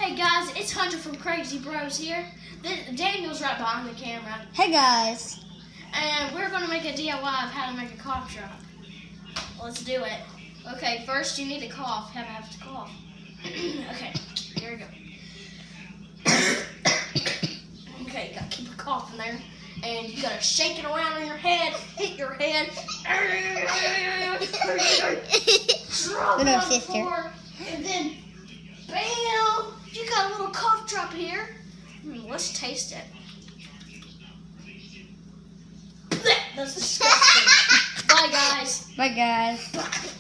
Hey guys, it's Hunter from Crazy Bros here. Daniel's right behind the camera. Hey guys. And we're going to make a DIY of how to make a cough drop. Let's do it. Okay, first you need to cough. Have to cough. Okay, here we go. Okay, you got to keep a cough in there. And you got to shake it around in your head. Hit your head. Drop it on the floor. And then, bam! You got a little cough drop here. Let's taste it. That's disgusting. Bye, guys. Bye guys.